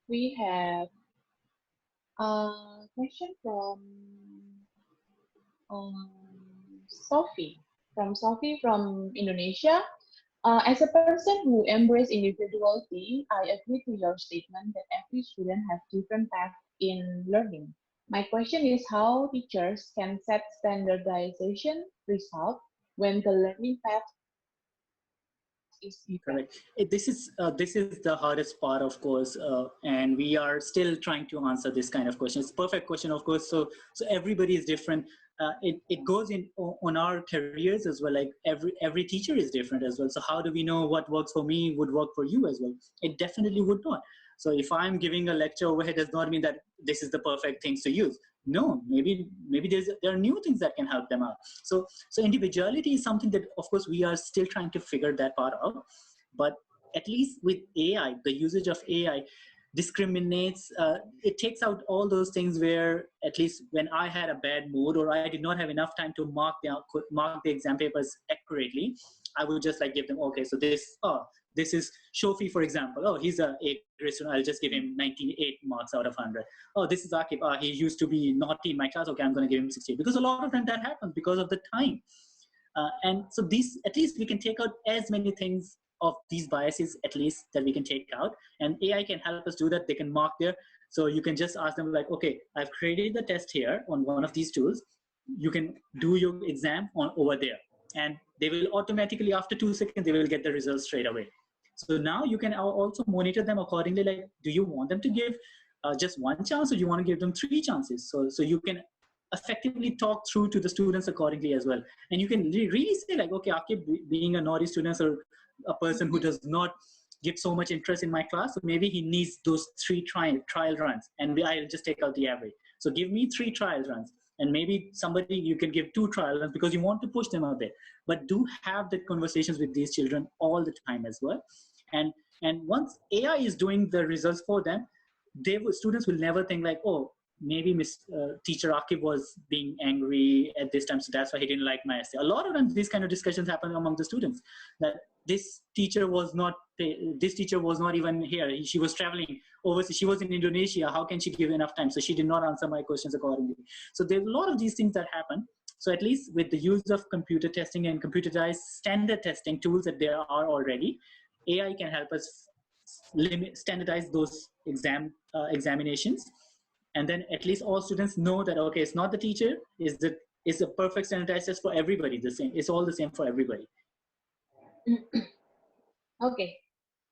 we have a question from Sophie. Sophie from Indonesia. As a person who embraces individuality, I agree to your statement that every student has different paths in learning. My question is how teachers can set standardization result when the learning path is different. Correct. This is the hardest part, of course, and we are still trying to answer this kind of question. It's a perfect question, of course. So everybody is different. It goes in on our careers as well. Like every teacher is different as well. So how do we know what works for me would work for you as well? It definitely would not. So if I'm giving a lecture over here, does not mean that this is the perfect things to use. No, maybe there are new things that can help them out. So individuality is something that, of course, we are still trying to figure that part out. But at least with AI, the usage of AI discriminates. It takes out all those things where, at least when I had a bad mood or I did not have enough time to mark the exam papers accurately, I would just like give them, okay, so this is Shofi, for example. Oh, he's a A grade student. I'll just give him 98 marks out of 100. Oh, this is Akib. He used to be naughty in my class. Okay, I'm going to give him 60. Because a lot of time that happens because of the time. And so at least we can take out as many things of these biases, at least, that we can take out. And AI can help us do that. They can mark there. So you can just ask them like, okay, I've created the test here on one of these tools. You can do your exam over there. And they will automatically, after 2 seconds, they will get the results straight away. So now you can also monitor them accordingly. Like, do you want them to give just one chance, or do you want to give them 3 chances? So you can effectively talk through to the students accordingly as well. And you can really say like, okay, Akib being a naughty student or a person who does not give so much interest in my class, so maybe he needs those 3 trial runs, and I'll just take out the average. So give me 3 trial runs. And maybe somebody you can give 2 trial runs because you want to push them out there. But do have the conversations with these children all the time as well. And once AI is doing the results for them, students will never think like, oh, maybe teacher Akib was being angry at this time, so that's why he didn't like my essay. A lot of times these kind of discussions happen among the students, that this teacher was not even here. She was traveling overseas. She was in Indonesia. How can she give enough time? So she did not answer my questions accordingly. So there's a lot of these things that happen. So at least with the use of computer testing and computerized standard testing tools that there are already, AI can help us standardize those examinations. And then at least all students know that, okay, it's not the teacher, it's a perfect standardized test for everybody, the same. It's all the same for everybody.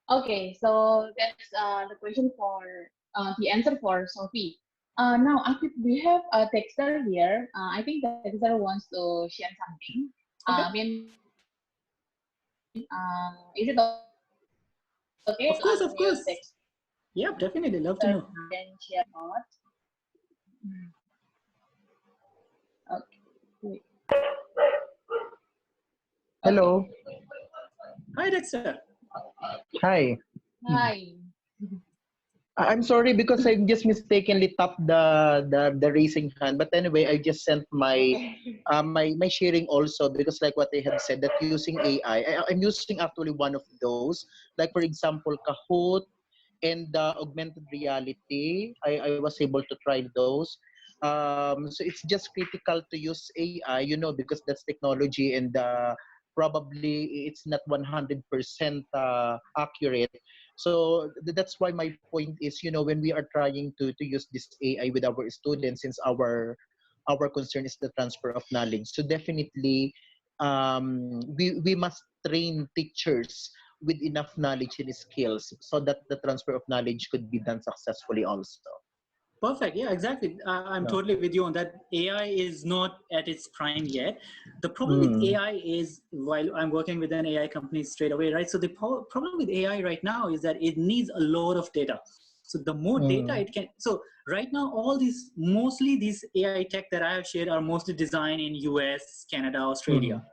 Okay, so that's the question for the answer for Sophie. Now, Akib, we have a texter here. I think the texter wants to share something. Okay. Is it okay? Of course. Text. Yeah, definitely. Love to know. Then share thoughts. Okay. Hello. Hi, Dexter. Hi. Hi. I'm sorry because I just mistakenly tapped the raising hand. But anyway, I just sent my my sharing also, because like what they have said, that using AI, I'm using actually one of those. Like for example, Kahoot and augmented reality. I was able to try those. So it's just critical to use AI, because that's technology, and probably it's not 100% accurate. So that's why my point is, when we are trying to use this AI with our students, since our concern is the transfer of knowledge. So definitely, we must train teachers with enough knowledge and skills so that the transfer of knowledge could be done successfully also. Perfect. Yeah, exactly. I'm totally with you on that. AI is not at its prime yet. The problem with AI is, while I'm working with an AI company straight away, right? So the problem with AI right now is that it needs a lot of data. So the more data it can, so right now, mostly these AI tech that I have shared are mostly designed in US, Canada, Australia.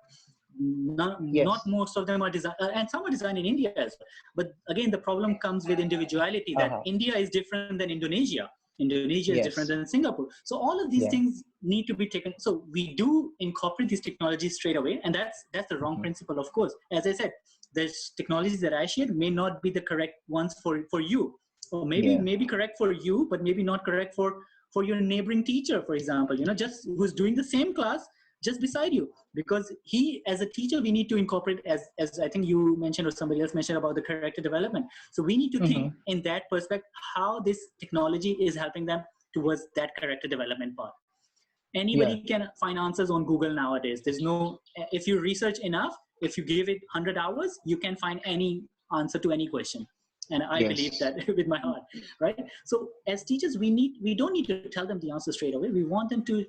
Not most of them are designed, and some are designed in India as well. But again, the problem comes with individuality, that India is different than Indonesia. Indonesia is different than Singapore. So all of these things need to be taken. So we do incorporate these technologies straight away, and that's the wrong principle, of course. As I said, the technologies that I shared may not be the correct ones for you or Yeah. maybe correct for you, but maybe not correct for your neighboring teacher, for example, just who's doing the same class just beside you. Because he, as a teacher, we need to incorporate, as I think you mentioned or somebody else mentioned about the character development. So we need to think Mm-hmm. in that perspective how this technology is helping them towards that character development part. Yeah. Anybody can find answers on Google nowadays. There's no, if you research enough, if you give it 100 hours, you can find any answer to any question. And I believe Yes. that with my heart, right? So as teachers, we don't need to tell them the answer straight away. We want them to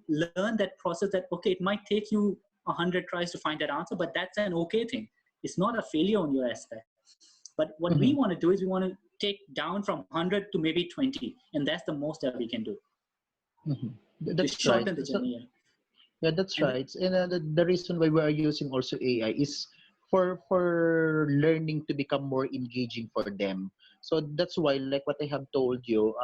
learn that process, that okay, it might take you 100 tries to find that answer, but that's an okay thing. It's not a failure on your aspect. But what we Mm-hmm. want to do is we want to take down from 100 to maybe 20, and that's the most that we can do Mm-hmm. to That's right. shorten the So journey. yeah, that's And right. And the reason why we are using also AI is for learning to become more engaging for them. So that's why, like what I have told you,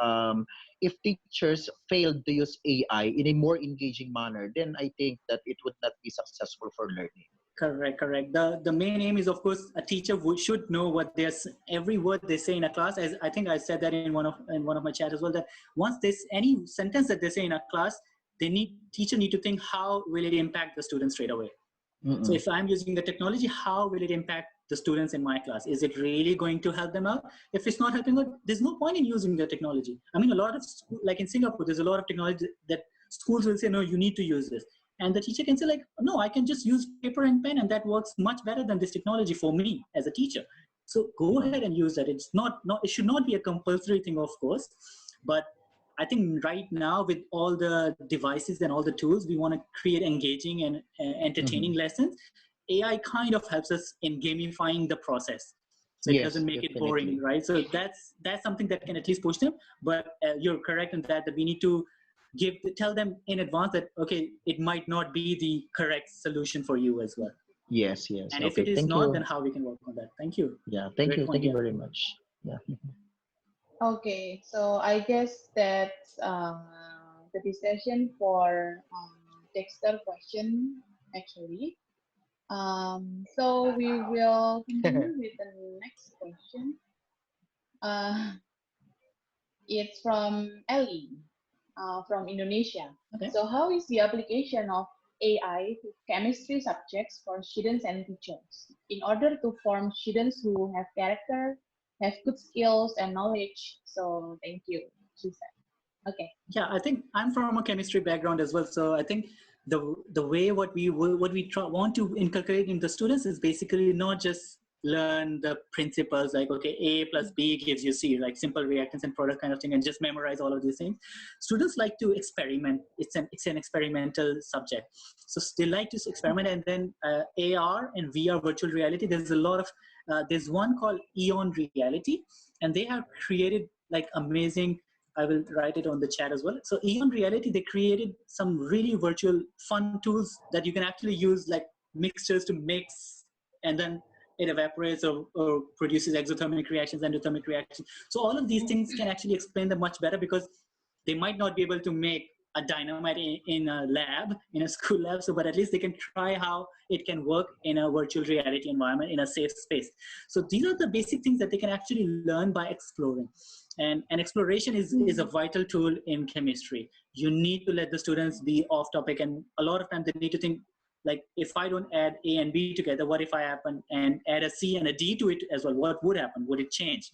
if teachers failed to use AI in a more engaging manner, then I think that it would not be successful for learning. correct, correct. The main aim is, of course, a teacher should know what there's every word they say in a class. As I think I said that in one of my chat as well, that once there's any sentence that they say in a class, teacher need to think how will it impact the students straight away. So Mm-mm. if I'm using the technology, how will it impact the students in my class? Is it really going to help them out? If it's not helping out, there's no point in using the technology. I mean, a lot of like in Singapore, there's a lot of technology that schools will say, no, you need to use this. And the teacher can say like, no, I can just use paper and pen, and that works much better than this technology for me as a teacher. So go Mm-mm. ahead and use that. It should not be a compulsory thing, of course, but I think right now with all the devices and all the tools, we want to create engaging and Mm-hmm. entertaining lessons. AI kind of helps us in gamifying the process, so it doesn't Yes, make it boring, definitely. right? So that's something that can at least push them. But you're correct in that we need to tell them in advance that okay, it might not be the correct solution for you as well. Yes, yes. And if it Okay, is thank not, then you. how we can work on that. Thank you. Yeah, thank Great you. Thank point. you Yeah. very much. Yeah. Okay, so I guess that's the discussion for Dexter question actually. So we will continue with the next question. Uh, it's from Ellie from Indonesia. Okay. So how is the application of AI to chemistry subjects for students and teachers in order to form students who have character, have good skills and knowledge? So thank you, she said. Okay. Yeah, I think I'm from a chemistry background as well, so I think the way what we want to inculcate in the students is basically not just learn the principles like okay, A plus B gives you C, like simple reactants and product kind of thing, and just memorize all of these things. Students like to experiment. It's an experimental subject, so they like to experiment. And then AR and VR, virtual reality, there's a lot of there's one called Eon Reality, and they have created like amazing. I will write it on the chat as well. So Eon Reality, they created some really virtual fun tools that you can actually use like mixtures to mix, and then it evaporates or produces exothermic reactions, endothermic reactions. So all of these things can actually explain them much better, because they might not be able to make a dynamite in a lab, in a school lab. So, but at least they can try how it can work in a virtual reality environment in a safe space. So these are the basic things that they can actually learn by exploring. And exploration is a vital tool in chemistry. You need to let the students be off topic, and a lot of times they need to think like, if I don't add A and B together, what if I happen and add a C and a D to it as well? What would happen? Would it change?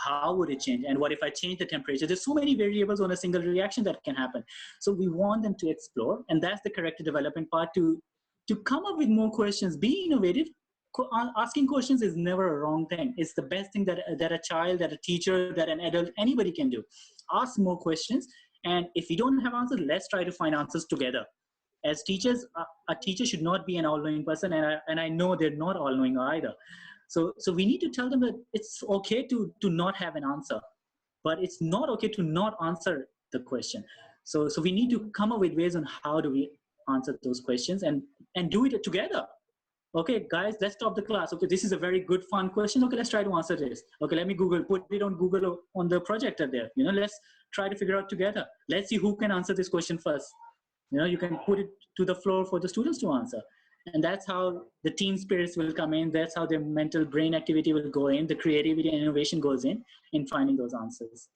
How would it change? And what if I change the temperature? There's so many variables on a single reaction that can happen. So we want them to explore, and that's the character development part, to come up with more questions, be innovative. Asking questions is never a wrong thing. It's the best thing that a child, that a teacher, that an adult, anybody can do. Ask more questions, and if you don't have answers, let's try to find answers together. As teachers, a teacher should not be an all-knowing person, and I know they're not all-knowing either. So we need to tell them that it's okay to not have an answer, but it's not okay to not answer the question. So we need to come up with ways on how do we answer those questions, and do it together. Okay, guys, let's stop the class. Okay, this is a very good, fun question. Okay, let's try to answer this. Okay, let me put it on Google on the projector there. Let's try to figure out together. Let's see who can answer this question first. You can put it to the floor for the students to answer. And that's how the team spirits will come in. That's how the mental brain activity will go in. The creativity and innovation goes in finding those answers.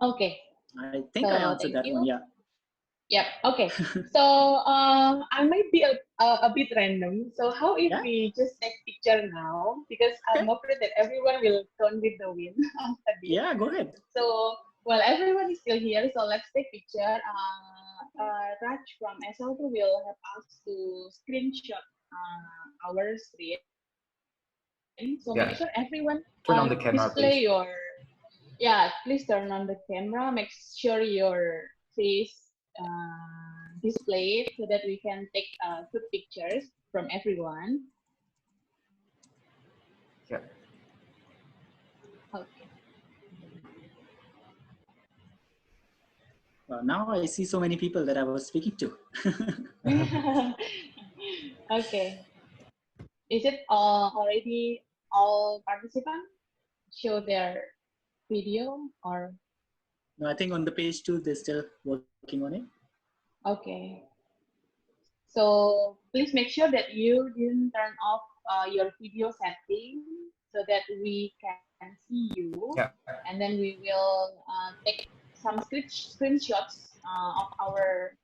Okay. I think I So answered thank that one. you. Yeah. Yep. Okay. So I might be a bit random. So how if Yeah. we just take picture now? Because I'm Okay. afraid that everyone will turn with the wind after this. Yeah. Go ahead. So while everyone is still here, so let's take picture. Raj from SL2 will help us to screenshot our screen. So make sure everyone Yeah. display Turn on your the camera, please. yeah. Please turn on the camera. Make sure your face displayed so that we can take good pictures from everyone. Yeah. Okay. Well, now I see so many people that I was speaking to. Okay. Is it already all participants show their video or No, I think on the page 2, they're still working on it. okay? So please make sure that you didn't turn off your video setting so that we can see you, Yeah. and then we will take some screenshots of our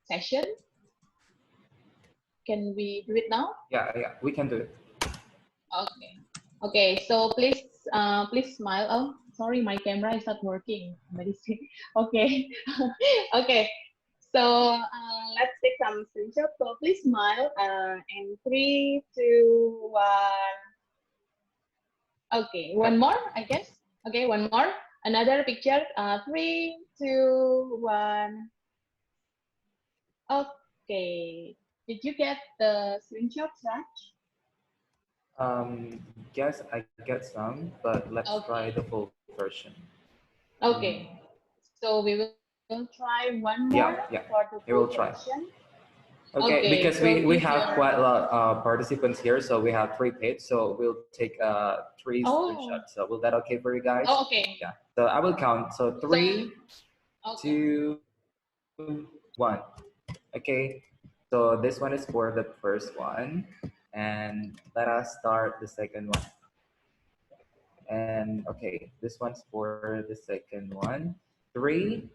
session. Can we do it now? Yeah. Yeah. We can do it. Okay. Okay. So please smile. Oh, sorry, my camera is not working. Okay. Okay. So let's take some screenshots. So please smile. And 3, 2, 1. Okay, one more, I guess. Okay, one more. Another picture. 3, 2, 1. Okay. Did you get the screenshots, Raj? Guess I get some, but let's try the Okay. full version. Mm, Okay. So we will try one more yeah. for Yeah. the full We will try. version. Okay, Okay. because So we give have your. quite a lot of participants here, so we have 3 pages. So we'll take 3 screenshots. Oh. So will that okay for you guys? Oh, okay. Yeah. So I will count. So So three, okay. 2, 1. Okay. So this one is for the first one, and let us start the second one. And okay, this one's for the second one. 3.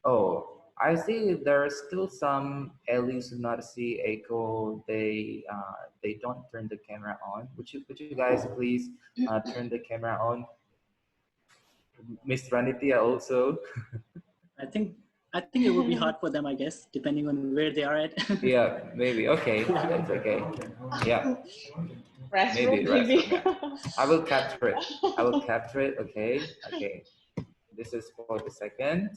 Oh, I see there are still some Ellie Sunarsi Echo. They don't turn the camera on. Would you guys please turn the camera on? Miss Ranitia also. I think it would be hard for them, I guess, depending on where they are at. Yeah, maybe. Okay, that's okay. Yeah, maybe Restroom, restroom. maybe. Yeah, I will capture it. I will capture it. Okay, okay. This is for the second,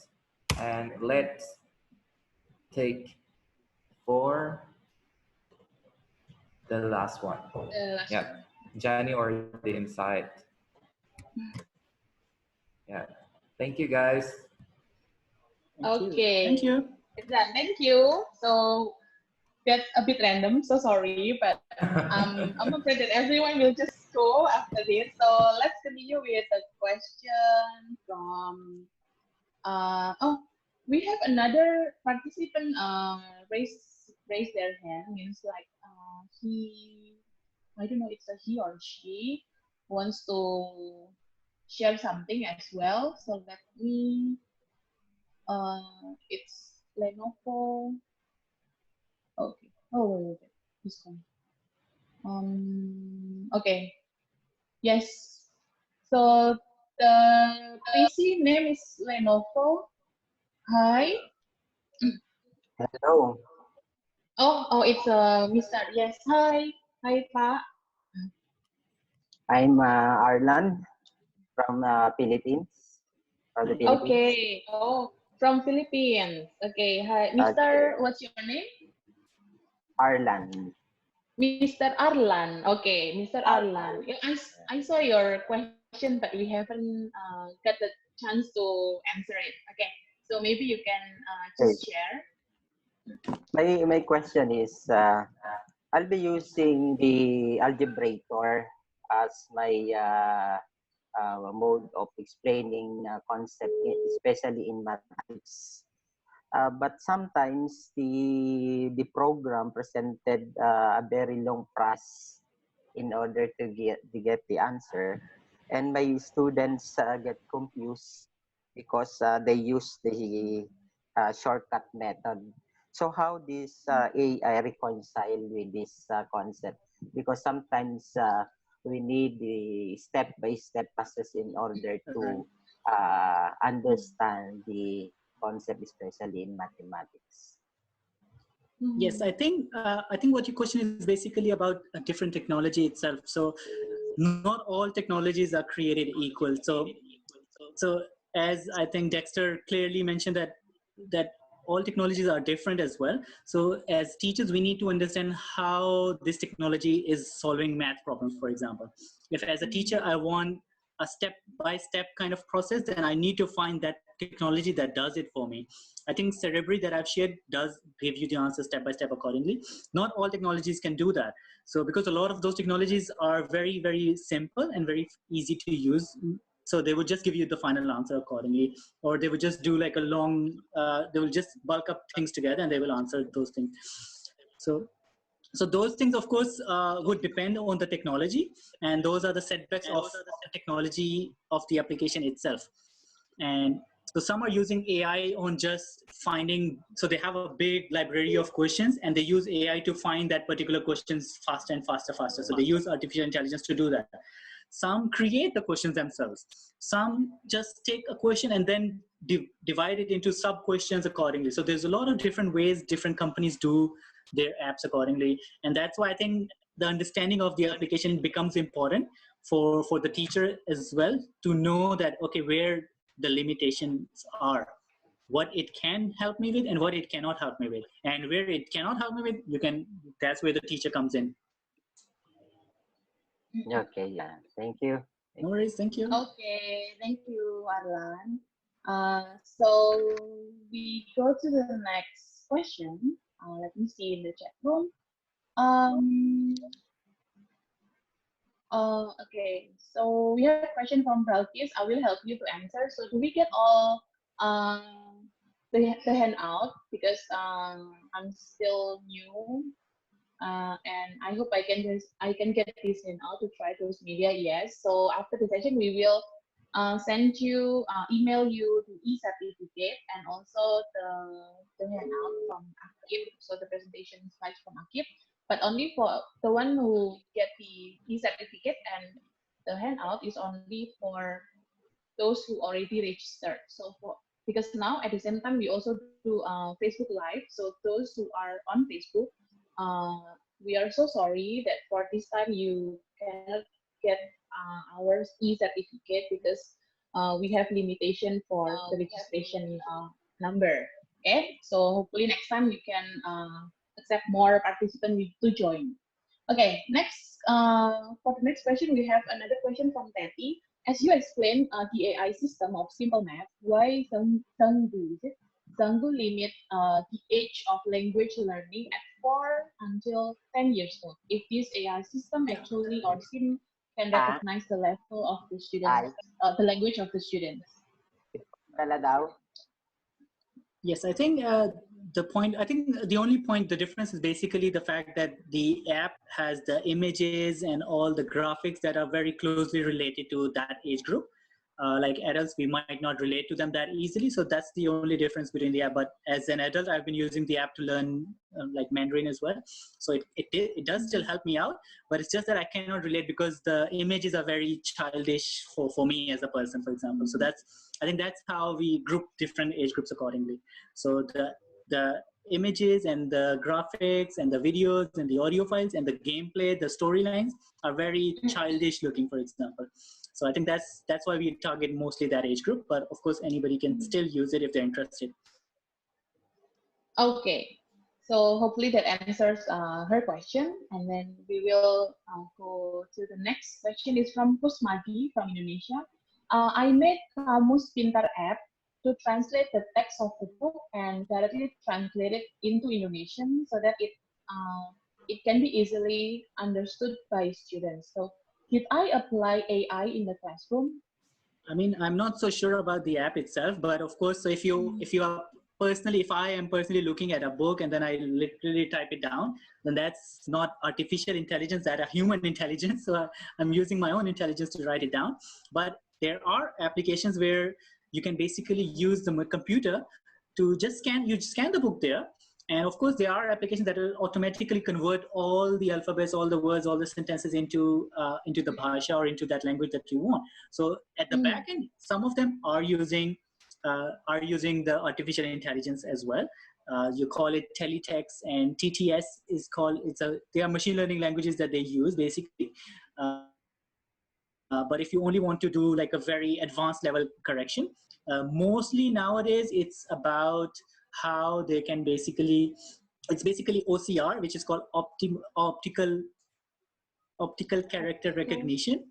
and let's take for the last one. The last Yeah, one. Johnny already inside. Yeah, thank you guys. Thank you. Thank Okay. you. It's done. Thank you. So that's a bit random. So sorry, but I'm afraid that everyone will just go after this. So let's continue with a question from oh, we have another participant raise their hand. Means like he, I don't know, it's a he or she wants to share something as well. So let me it's Lenovo. Okay. Oh wait. This one. Okay. Yes. So the PC name is Lenovo. Hi. Hello, Oh, it's Mr. Yes. Hi. Hi, Pa. I'm Arlan from Philippines, from the Hi. Philippines. Okay. Oh, from Philippines. Okay. Hi, Okay, Mr. What's your name? Arlan. Mr. Arlan. Okay, Mr. Arlan. Arlan. Yeah, I saw your question, but we haven't got the chance to answer it. Okay, so maybe you can Okay. just share. My question is, I'll be using the algebraitor as my mode of explaining concept, especially in mathematics. But sometimes the program presented a very long process in order to get the answer, and my students get confused because they use the shortcut method. So how this AI reconcile with this concept? Because sometimes we need the step-by-step process in order Right. to understand the concept, especially in mathematics. Yes, I think what your question is basically about a different technology itself. So not all technologies are created equal. So as I think Dexter clearly mentioned that all technologies are different as well. So as teachers, we need to understand how this technology is solving math problems, for example. If as a teacher I want a step-by-step kind of process, then I need to find that technology that does it for me. I think Cerebri that I've shared does give you the answer step-by-step accordingly. Not all technologies can do that. So because a lot of those technologies are very, very simple and very easy to use, so they would just give you the final answer accordingly, or they would just do like a long, they will just bulk up things together and they will answer those things. So those things, of course, would depend on the technology, and those are the setbacks of the technology of the application itself. And so some are using AI on just finding, so they have a big library of questions and they use AI to find that particular questions faster and faster. So they use artificial intelligence to do that. Some create the questions themselves. Some just take a question and then divide it into sub questions accordingly. So there's a lot of different ways different companies do their apps accordingly. And that's why I think the understanding of the application becomes important for the teacher as well, to know that, okay, where the limitations are, what it can help me with and what it cannot help me with, and where it cannot help me with, that's where the teacher comes in. Okay, yeah. Thank you. No worries. Thank you. Okay, thank you, Arlan. So we go to the next question. Let me see in the chat room. Um, okay, so we have a question from Balkis. I will help you to answer. So do we get all the handout? Because I'm still new, and I hope I can get this handout to try those media. Yes. So after the session, we will send you email you the e-certificate and also the handout from Akib. So the presentation slides from Akib, but only for the one who get the e-certificate, and the handout is only for those who already registered. So for, because now at the same time we also do Facebook Live. So those who are on Facebook, we are so sorry that for this time you cannot get our e-certificate because we have limitation for the registration number. Okay, so hopefully next time we can accept more participants to join. Okay, next, for the next question, we have another question from Tati. As you explained the AI system of simple math, why Zhengdu, is it? Zhengdu limit the age of language learning at 4 until 10 years old. If this AI system actually or sim can Ah, recognize the level of the students, ay, the language of the students. pala daw. Yes, I think I think the only point, the difference is basically the fact that the app has the images and all the graphics that are very closely related to that age group. Like adults, we might not relate to them that easily. So that's the only difference between the app. But as an adult, I've been using the app to learn like Mandarin as well. So it does still help me out, but it's just that I cannot relate because the images are very childish for me as a person, for example. So I think that's how we group different age groups accordingly. So the images and the graphics and the videos and the audio files and the gameplay, the storylines are very childish looking, for example. So I think that's why we target mostly that age group. But of course, anybody can still use it if they're interested. Okay, so hopefully that answers her question, and then we will go to the next question. Is from Kusmadi from Indonesia. I made Kamus Pintar app to translate the text of the book and directly translate it into Indonesian so that it can be easily understood by students. So did I apply AI in the classroom? I mean, I'm not so sure about the app itself, but of course, so if you personally, if I am personally looking at a book and then I literally type it down, then that's not artificial intelligence, that's a human intelligence. So I'm using my own intelligence to write it down. But there are applications where you can basically use the computer to just scan the book there. And of course, there are applications that will automatically convert all the alphabets, all the words, all the sentences into the bhasha or into that language that you want. So at the back end, some of them are using the artificial intelligence as well. You call it teletext, and TTS is called. They are machine learning languages that they use basically. But if you only want to do like a very advanced level correction, mostly nowadays it's about how they can it's basically OCR, which is called optical character recognition.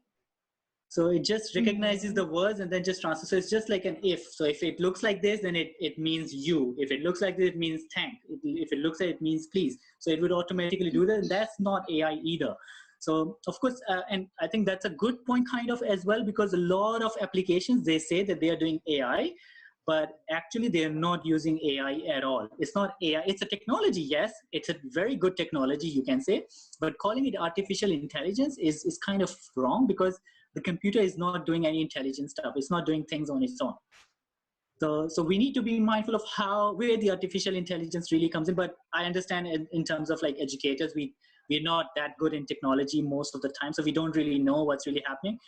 So it just recognizes the words and then just transfers. So it's just like an if. So if it looks like this, then it means you. If it looks like this, it means thank. If it looks like it means please. So it would automatically do that. And that's not AI either. So of course, and I think that's a good point kind of as well, because a lot of applications, they say that they are doing AI, but actually they are not using AI at all. It's not AI, it's a technology, yes, it's a very good technology, you can say, but calling it artificial intelligence is kind of wrong, because the computer is not doing any intelligent stuff. It's not doing things on its own. So we need to be mindful of where the artificial intelligence really comes in. But I understand in terms of like educators, we're not that good in technology most of the time, so we don't really know what's really happening.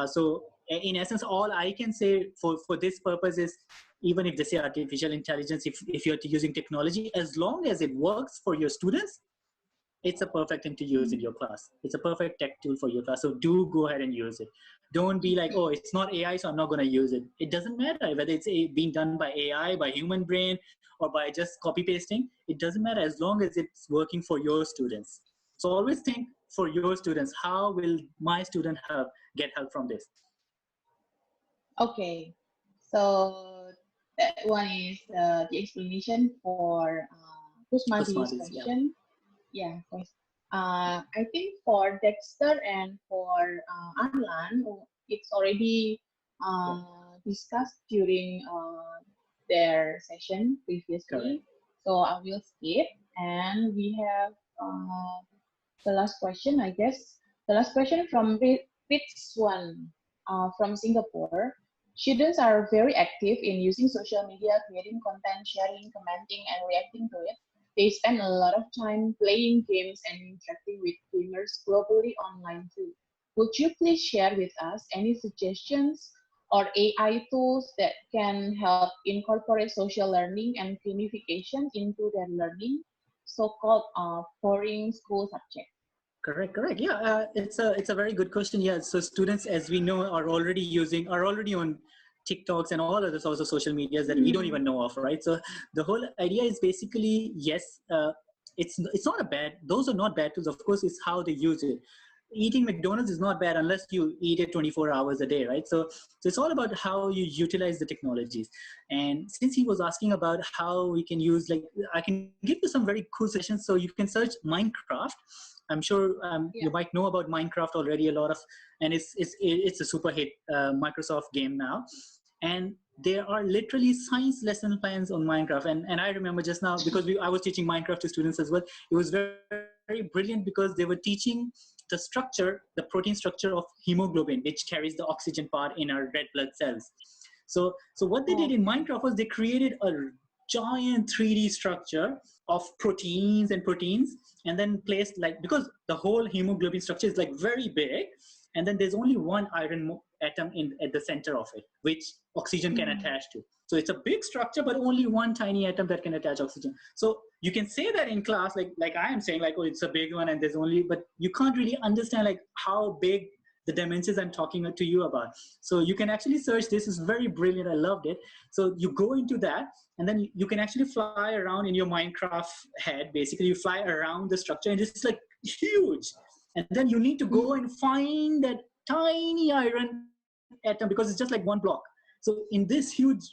So in essence, all I can say for this purpose is, even if they say artificial intelligence, if you're using technology, as long as it works for your students, it's a perfect thing to use in your class. It's a perfect tech tool for your class. So do go ahead and use it. Don't be like, oh, it's not AI, so I'm not going to use it. It doesn't matter whether it's being done by AI, by human brain, or by just copy pasting. It doesn't matter as long as it's working for your students. So always think for your students, how will my student get help from this? Okay, so that one is the explanation for Kusmati's Kusmati's, yeah. question. Yeah, I think for Dexter and for Anlan, it's already discussed during their session previously. Correct. So I will skip, and we have the last question, I guess. The last question from Pitswan from Singapore. Students are very active in using social media, creating content, sharing, commenting, and reacting to it. They spend a lot of time playing games and interacting with gamers globally online too. Would you please share with us any suggestions or AI tools that can help incorporate social learning and gamification into their learning, so-called boring school subject? Correct. Yeah, it's a very good question. Yeah, so students, as we know, are already on TikToks and all other sorts of social medias that we don't even know of, right? So the whole idea is basically, yes, it's not a bad. Those are not bad tools. Of course, it's how they use it. Eating McDonald's is not bad unless you eat it 24 hours a day, right? So it's all about how you utilize the technologies. And since he was asking about how we can use, like, I can give you some very cool sessions. So you can search Minecraft. I'm sure you might know about Minecraft already a lot of, and it's a super hit Microsoft game now. And there are literally science lesson plans on Minecraft. And I remember just now, because I was teaching Minecraft to students as well, it was very, very brilliant, because they were teaching the protein structure of hemoglobin, which carries the oxygen part in our red blood cells. So what they did in Minecraft was they created a giant 3D structure of proteins, and then placed, like, because the whole hemoglobin structure is like very big, and then there's only one iron atom at the center of it, which oxygen can attach to. So it's a big structure, but only one tiny atom that can attach oxygen. So you can say that in class, like I am saying, like, oh, it's a big one, and there's only, but you can't really understand like how big the dimensions I'm talking to you about. So you can actually search this. Is very brilliant. I loved it. So you go into that, and then you can actually fly around in your Minecraft head. Basically, you fly around the structure, and it's like huge. And then you need to go and find that tiny iron atom, because it's just like one block. So in this huge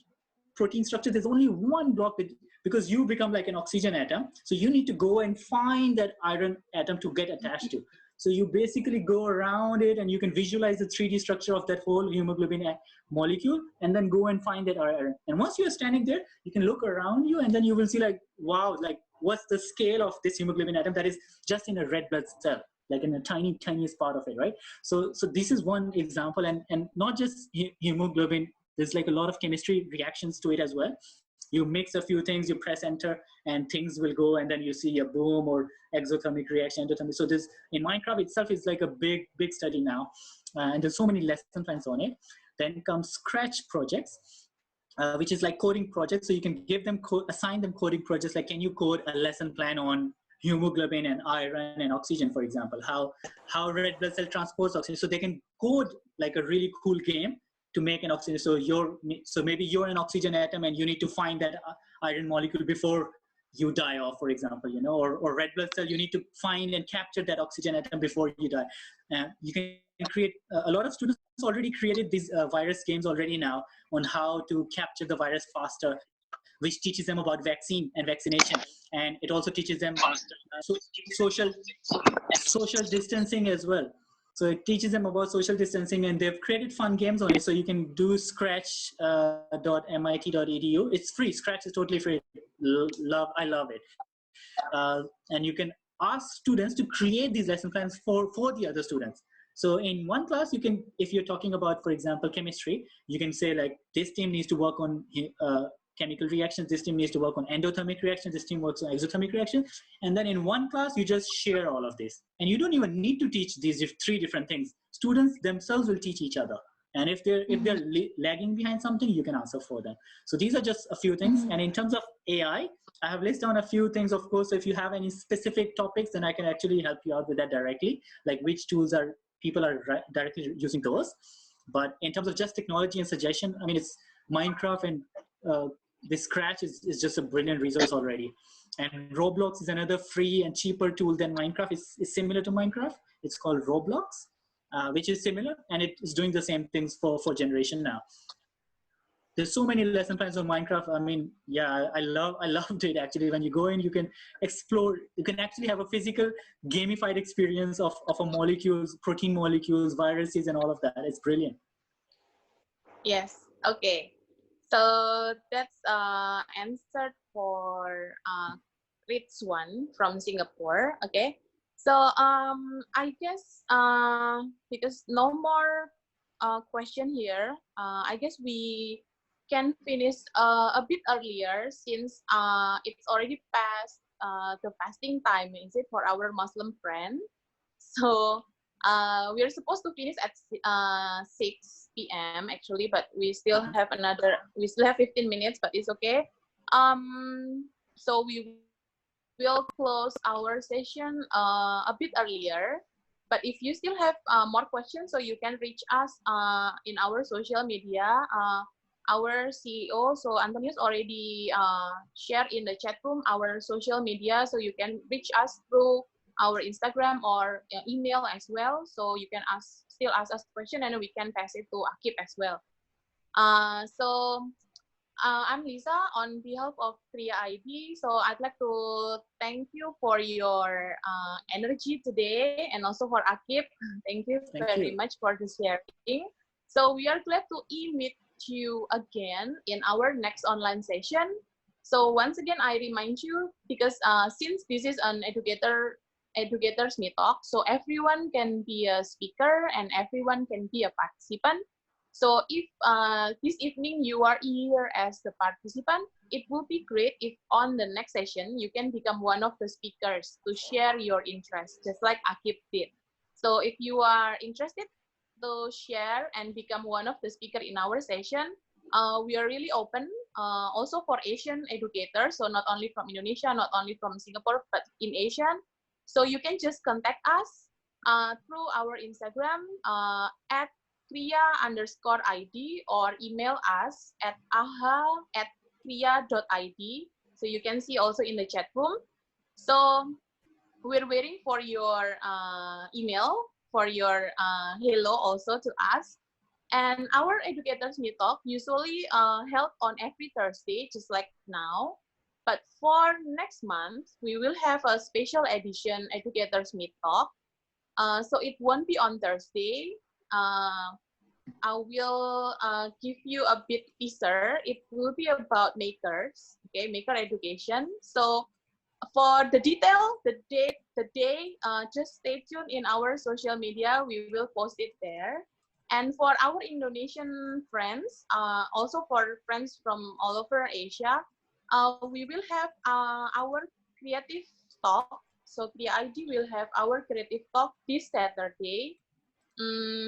protein structure, there's only one block because you become like an oxygen atom. So you need to go and find that iron atom to get attached to. So you basically go around it and you can visualize the 3D structure of that whole hemoglobin molecule, and then go and find that RR. And once you're standing there, you can look around you, and then you will see like, wow, like what's the scale of this hemoglobin atom that is just in a red blood cell, like in a tiniest part of it, right? So this is one example, and not just hemoglobin. There's like a lot of chemistry reactions to it as well. You mix a few things, you press enter, and things will go, and then you see a boom or exothermic reaction, endothermic. So this in Minecraft itself is like a big study now, and there's so many lesson plans on it. Then comes Scratch projects, which is like coding projects. So you can give them assign them coding projects. Like, can you code a lesson plan on hemoglobin and iron and oxygen, for example? How red blood cell transports oxygen. So they can code like a really cool game to make an oxygen. So maybe you're an oxygen atom and you need to find that iron molecule before you die off, for example, or red blood cell, you need to find and capture that oxygen atom before you die. You can create, a lot of students already created these virus games already now on how to capture the virus faster, which teaches them about vaccine and vaccination. And it also teaches them social distancing as well. So it teaches them about social distancing, and they've created fun games on it. So you can do scratch.mit.edu. It's free. Scratch is totally free. I love it. And you can ask students to create these lesson plans for the other students. So in one class, you can, if you're talking about, for example, chemistry, you can say like, this team needs to work on chemical reactions, this team needs to work on endothermic reactions, this team works on exothermic reactions. And then in one class, you just share all of this. And you don't even need to teach these 3 different things. Students themselves will teach each other. And if they're lagging behind something, you can answer for them. So these are just a few things. And in terms of AI, I have listed down a few things. Of course, if you have any specific topics, then I can actually help you out with that directly, like which tools people are directly using those. But in terms of just technology and suggestion, I mean, it's Minecraft, and this Scratch is just a brilliant resource already. And Roblox is another free and cheaper tool than Minecraft. It's similar to Minecraft. It's called Roblox, which is similar, and it is doing the same things for generation now. There's so many lesson plans on Minecraft. I mean, yeah, I loved it actually. When you go in, you can explore, you can actually have a physical gamified experience of a molecules, protein molecules, viruses, and all of that. It's brilliant. Yes. Okay. So that's answered for Rich one from Singapore. Okay. So I guess because no more question here, I guess we can finish a bit earlier, since it's already past the fasting time, is it, for our Muslim friend? So we are supposed to finish at 6 p.m. actually, but we still have 15 minutes, but it's okay. So we will close our session a bit earlier. But if you still have more questions, so you can reach us in our social media. Our CEO, so Antonius, already shared in the chat room our social media, so you can reach us through our Instagram or email as well. So you can still ask us question, and we can pass it to Akib as well. I'm Lisa on behalf of Kriya ID. So I'd like to thank you for your energy today, and also for Akib. Thank you very much for the sharing. So we are glad to meet you again in our next online session. So once again, I remind you, because since this is an educators MeeTalk, so everyone can be a speaker and everyone can be a participant. So if this evening you are here as the participant, it will be great if on the next session you can become one of the speakers to share your interest, just like Akib did. So if you are interested to share and become one of the speakers in our session, we are really open also for Asian educators, so not only from Indonesia, not only from Singapore, but in Asian. So you can just contact us through our Instagram at kriya_id, or email us at aha@kriya.id. So you can see also in the chat room. So we're waiting for your email, for your hello also to us. And our Educators MeeTalk usually held on every Thursday, just like now. But for next month, we will have a special edition Educators MeeTalk. So it won't be on Thursday. I will give you a bit teaser. It will be about makers, okay, maker education. So for the detail, the date, the day, just stay tuned in our social media. We will post it there. And for our Indonesian friends, also for friends from all over Asia, we will have our creative talk. So the ID will have our creative talk this Saturday.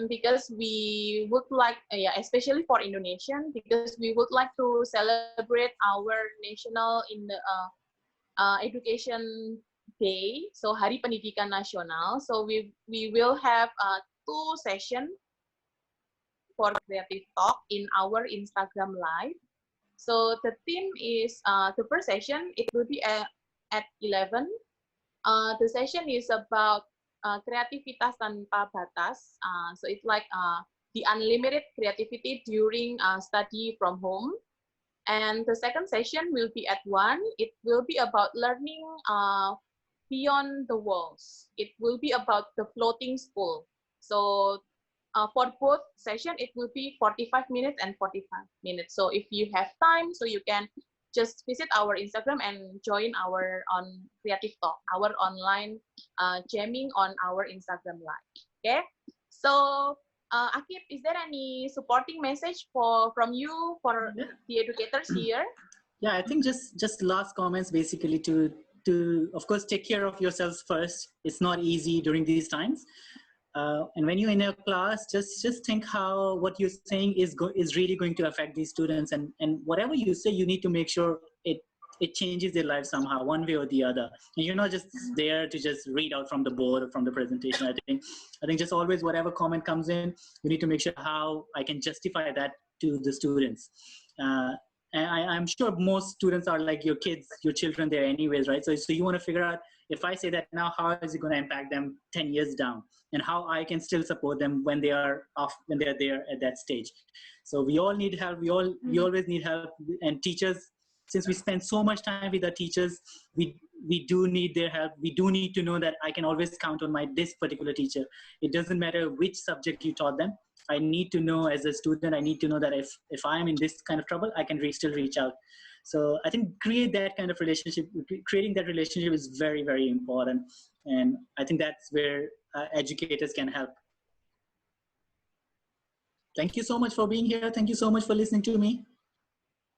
Because we would like, yeah, especially for Indonesian, because we would like to celebrate our national in the education day, so Hari Pendidikan Nasional. So we will have two sessions for creative talk in our Instagram live. So the theme is the first session. It will be at 11. The session is about kreativitas tanpa batas. So it's like the unlimited creativity during study from home. And the second session will be at 1. It will be about learning beyond the walls. It will be about the floating school. So for both session, it will be 45 minutes and 45 minutes. So if you have time, so you can just visit our Instagram and join our on Creative Talk, our online jamming on our Instagram live. Okay. So Akib, is there any supporting message from you for the educators here? Yeah, I think just last comments basically to of course take care of yourselves first. It's not easy during these times. And when you're in a class, just think how what you're saying is really going to affect these students, and whatever you say, you need to make sure it changes their life somehow, one way or the other. And you're not just there to just read out from the board or from the presentation. I think just always whatever comment comes in, you need to make sure how I can justify that to the students. And I'm sure most students are like your kids, your children there anyways, right? So you want to figure out, if I say that now, how is it going to impact them 10 years down, and how I can still support them when they are off, when they're there at that stage. So we all need help. We always need help. And teachers, since we spend so much time with our teachers, we do need their help. We do need to know that I can always count on this particular teacher. It doesn't matter which subject you taught them. I need to know, as a student, I need to know that if I'm in this kind of trouble, I can still reach out. So I think creating that relationship is very, very important. And I think that's where educators can help. Thank you so much for being here. Thank you so much for listening to me.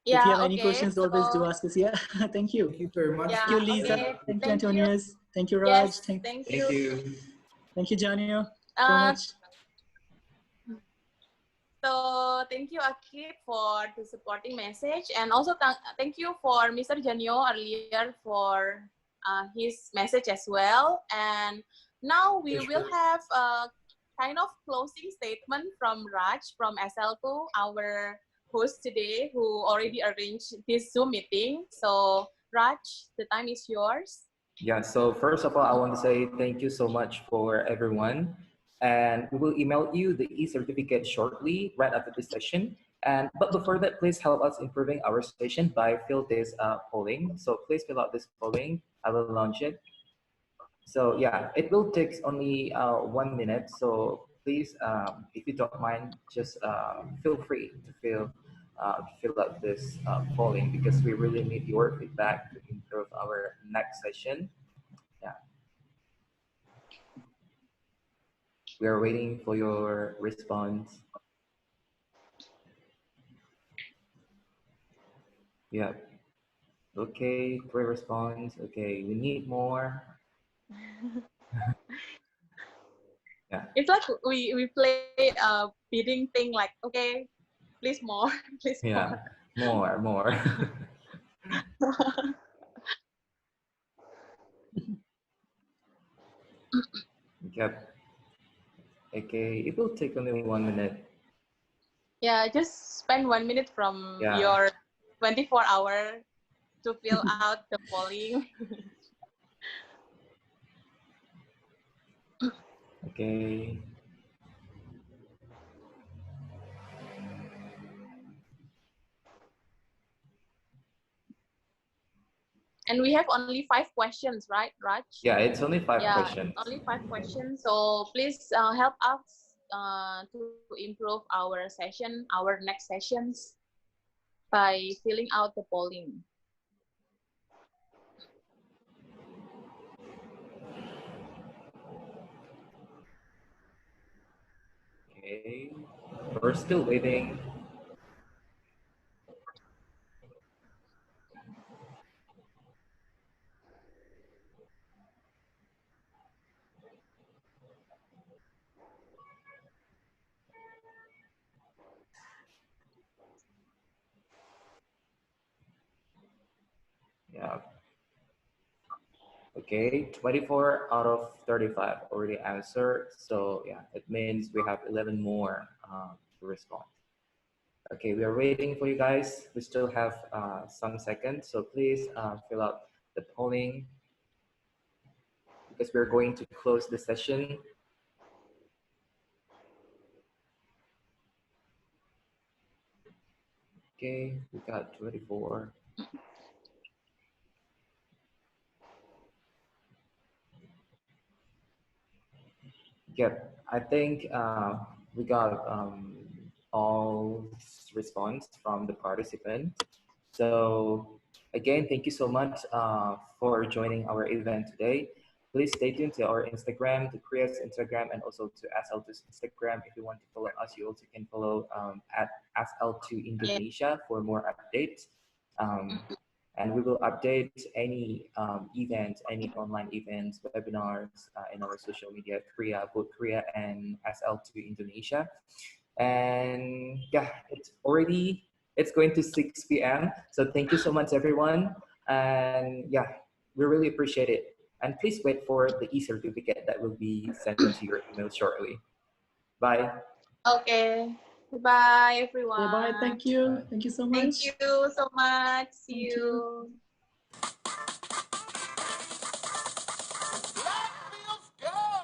If you Yeah, have any okay. questions, always do ask us. Yeah, thank you. Thank you very much. Yeah, Thank you, Lisa. okay. Thank you, Thank you. Antonius. Thank you, Raj. Yes, Thank thank Thank you. you. you, Janio, so Uh, much. so thank you, Akib, for the supporting message, and also thank you for Mr. Janio earlier for his message as well. And now we will have a kind of closing statement from Raj from SL2, our host today, who already arranged this Zoom meeting. So Raj, the time is yours. Yeah, so first of all, I want to say thank you so much for everyone. And we will email you the e-certificate shortly, right after this session. And but before that, please help us improving our session by fill this polling. So please fill out this polling. I will launch it. So yeah, it will take only 1 minute. So please, if you don't mind, just feel free to fill out this polling, because we really need your feedback to improve our next session. Yeah, we are waiting for your response. Yeah. Okay, great response. Okay, we need more. Yeah. It's like we play a bidding thing, like, okay, please more, please more. Yeah. More. Yep. Okay, it will take only 1 minute. Yeah, just spend 1 minute from Yeah. your 24-hour to fill out the polling. Okay. And And we have only 5 questions, right, Raj? Yeah, it's only five Yeah, questions. only 5 questions. So please help us to improve our session, our next sessions by filling out the polling. Okay, we're still waiting. Yeah. Okay, 24 out of 35 already answered. So yeah, it means we have 11 more to respond. Okay, we are waiting for you guys. We still have some seconds, so please fill out the polling because we're going to close the session. Okay, we got 24. Yep, I think we got all response from the participant. So again, thank you so much for joining our event today. Please stay tuned to our Instagram, to Kriya's Instagram, and also to SL2's Instagram. If you want to follow us, you also can follow at SL2 Indonesia for more updates. Um, and we will update any events, any online events, webinars in our social media, both Korea and SL2 Indonesia. And yeah, it's going to 6 p.m. So thank you so much, everyone. And yeah, we really appreciate it. And please wait for the e-certificate that will be sent to your email shortly. Bye. Okay. Bye, Bye bye. everyone. Thank you. Bye. Thank you so Thank much. you so much. See Thank you. you.